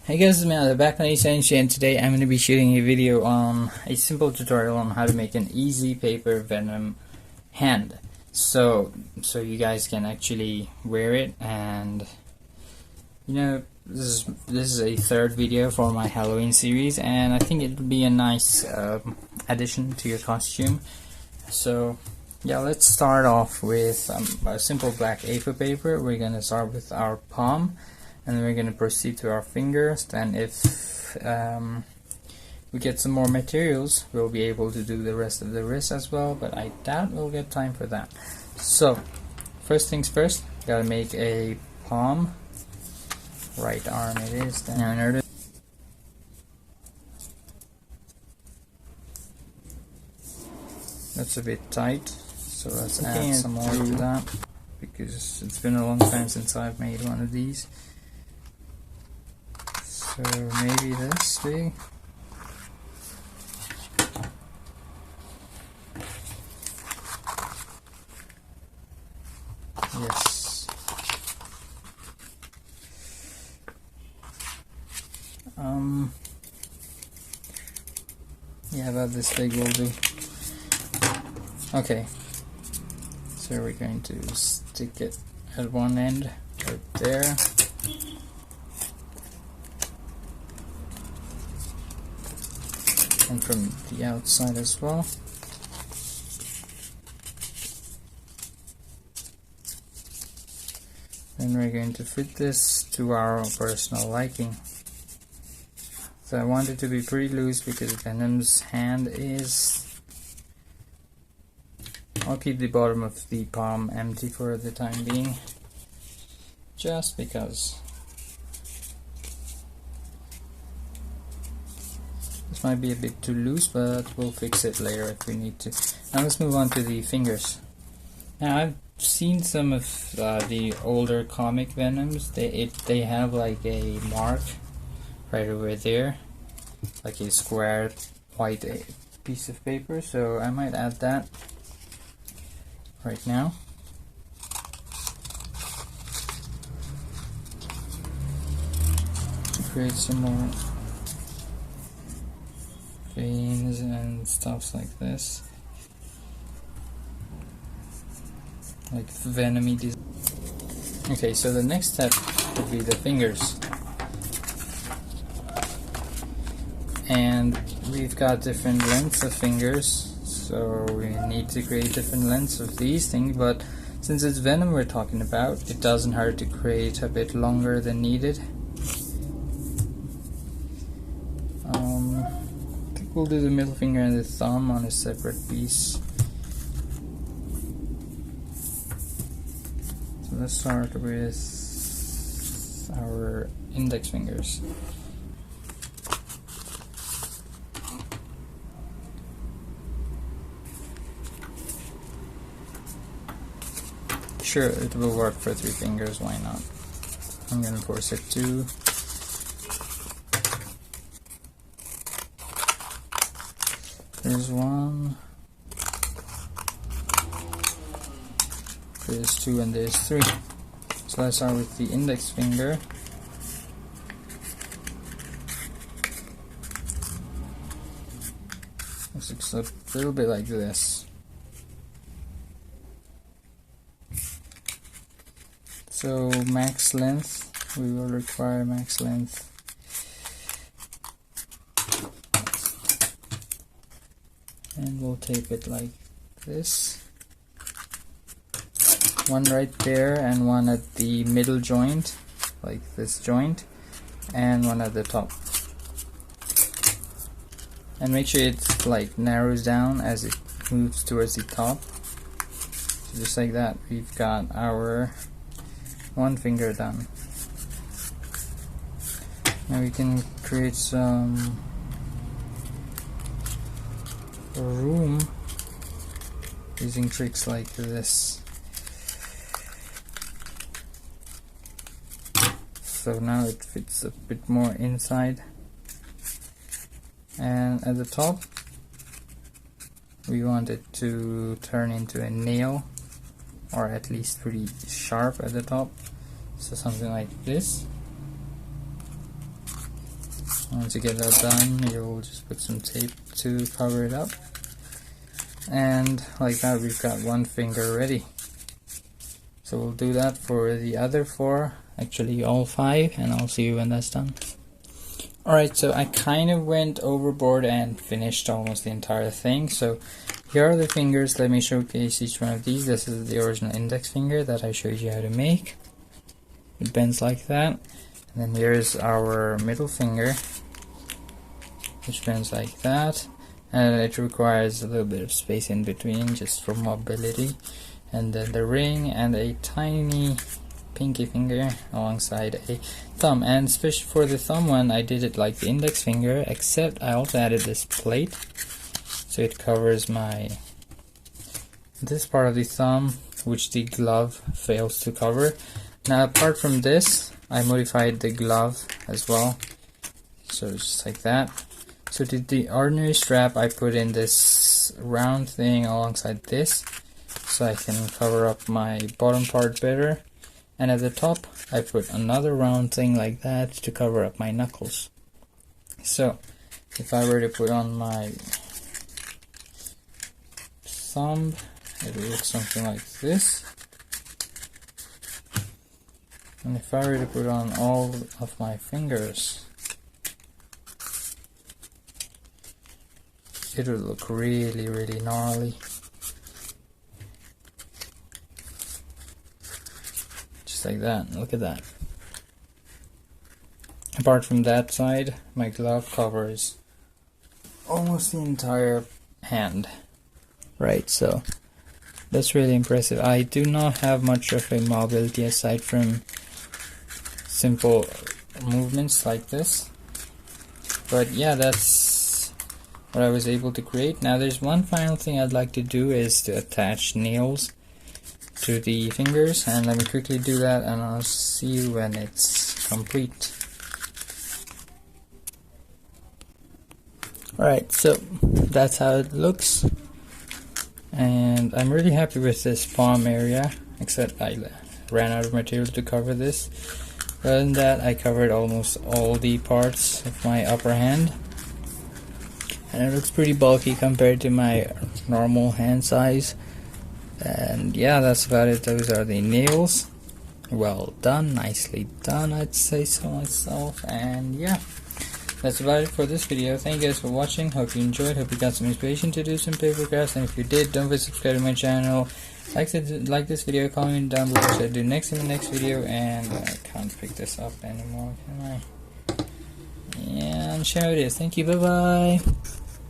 Hey guys, it's me, back on Essential, and today I'm going to be shooting a video on a simple tutorial on how to make an easy paper Venom hand. So you guys can actually wear it, and this is a third video for my Halloween series, and I think it would be a nice addition to your costume. So yeah, let's start off with a simple black A4 paper. We're going to start with our palm, and then we're going to proceed to our fingers. Then if we get some more materials, we'll be able to do the rest of the wrist as well, but I doubt we'll get time for that. So first things first, gotta make a palm. Right arm it is. Then that's a bit tight, so let's add some more to that, because it's been a long time since I've made one of these. So maybe this big. Yes. Yeah, about this big will do. Okay. So we're going to stick it at one end, right there. And from the outside as well. Then we're going to fit this to our personal liking. So I want it to be pretty loose because Venom's hand is... I'll keep the bottom of the palm empty for the time being, just because. This might be a bit too loose, but we'll fix it later if we need to. Now let's move on to the fingers. Now I've seen some of the older comic Venoms. They have like a mark right over there, like a square white piece of paper. So I might add that right now. Create some more veins and stuff like this, like Venom-y design. Okay, so the next step would be the fingers, and we've got different lengths of fingers, so we need to create different lengths of these things, but since it's Venom we're talking about, it doesn't hurt to create a bit longer than needed. I think we'll do the middle finger and the thumb on a separate piece. So let's start with our index fingers. Sure, it will work for 3 fingers, why not? I'm gonna force it to. There's 1, there's 2, and there's 3. So let's start with the index finger. This looks a little bit like this. So max length, we will require max length. And we'll tape it like this. 1 right there, and 1 at the middle joint, like this joint, and 1 at the top. And make sure it like narrows down as it moves towards the top. So just like that, we've got our 1 finger done. Now we can create some room using tricks like this. So now it fits a bit more inside, and at the top we want it to turn into a nail, or at least pretty sharp at the top. So something like this. Once you get that done, you'll just put some tape to cover it up, and like that we've got one finger ready. So we'll do that for the other 4, actually all 5, and I'll see you when that's done. Alright, so I kind of went overboard and finished almost the entire thing. So here are the fingers. Let me showcase each one of these. This is the original index finger that I showed you how to make. It bends like that. And then here's our middle finger, which bends like that. And it requires a little bit of space in between just for mobility. And then the ring and a tiny pinky finger alongside a thumb. And especially for the thumb one, I did it like the index finger, except I also added this plate, so it covers this part of the thumb, which the glove fails to cover. Now apart from this, I modified the glove as well, so just like that. So to the ordinary strap, I put in this round thing alongside this, so I can cover up my bottom part better. And at the top, I put another round thing like that to cover up my knuckles. So if I were to put on my thumb, it would look something like this. And if I were to put on all of my fingers, it would look really, really gnarly. Just like that. Look at that. Apart from that side, my glove covers almost the entire hand. Right, so that's really impressive. I do not have much of a mobility aside from simple movements like this, but yeah, that's what I was able to create. Now there's one final thing I'd like to do, is to attach nails to the fingers, and let me quickly do that and I'll see you when it's complete. Alright, so that's how it looks, and I'm really happy with this palm area, except I ran out of material to cover this. Other than that, I covered almost all the parts of my upper hand, and it looks pretty bulky compared to my normal hand size. And yeah, that's about it. Those are the nails. Well done, nicely done, I'd say so myself. And yeah, that's about it for this video. Thank you guys for watching. Hope you enjoyed. Hope you got some inspiration to do some paper crafts. And if you did, don't forget to subscribe to my channel. Like this video, comment down below what I do next in the next video. And I can't pick this up anymore, can I? Yeah, and show it is. Thank you. Bye bye.